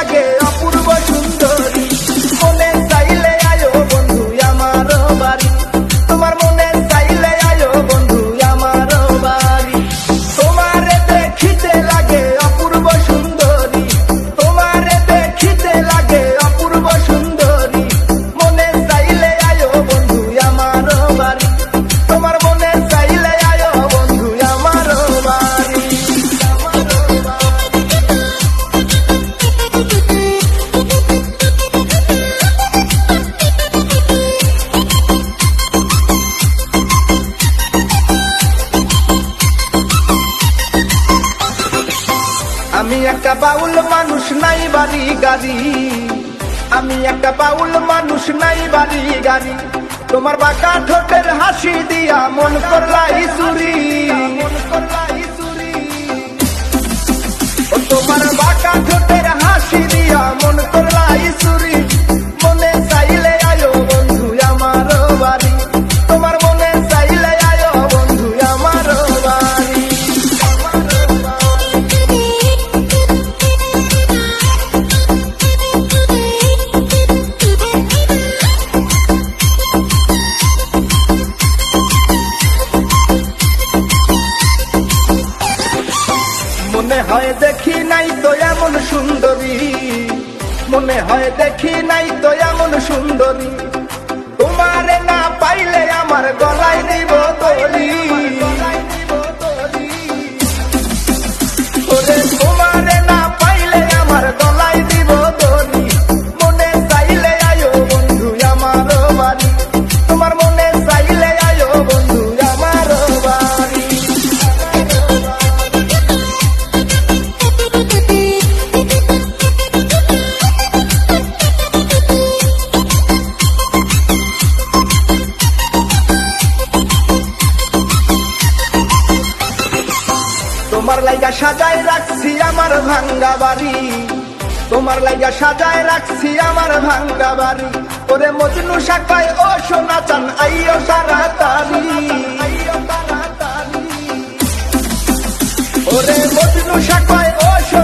লাগে অপূর্ব সুন্দরী। মনে চাইলে আয়ো বন্ধু আমার বাড়ি, তোমার মনে চাইলে আয়ো বন্ধু আমার বাড়ি। তোমারে দেখিতে লাগে অপূর্ব সুন্দরী, তোমারে দেখিতে লাগে অপূর্ব সুন্দরী। মনে চাইলে আয়ো বন্ধু আমার বাড়ি, তোমার মনে চাইলে আয়ো বন্ধু আমার বাড়ি। আমি একটা বাউল মানুষ, নাই বাড়ি গাড়ি। আমি একটা বাউল মানুষ, নাই বাড়ি গাড়ি। তোমার বাঁকা ঠোঁটের হাসি দিয়া মন করলাই চুরি। ও তোমার বাঁকা ঠোঁটের হাসি দিয়া মন করলাই চুরি। মনে চাইলে আয়ো বন্ধু আমার বাড়ি, তোমার মনে চাইলে আয়ো বন্ধু আমার বাড়ি। মনে হয় দেখি নাই তো এমন সুন্দরী, মনে হয় দেখি নাই তো এমন সুন্দরী। তোমারে না পাইলে আমার গলায় দিব দড়ি। ওরে তোমারে না পাইলে আমার গলায় দিব দড়ি। মনে চাইলে আয়ো বন্ধু আমার বাড়ি, তোমার মনে চাইলে আয়ো বন্ধু আমার বাড়ি। তোমার লাইগা সাজায় রাখছি আমার ভাঙ্গা বাড়ি, তোমার লাইগা সাজায় রাখছি আমার ভাঙ্গা বাড়ি। ওরে মজনু শাখায় ও সোনা চান আইও তাড়াতাড়ি। ওরে মজনু শাখায় ও সোনা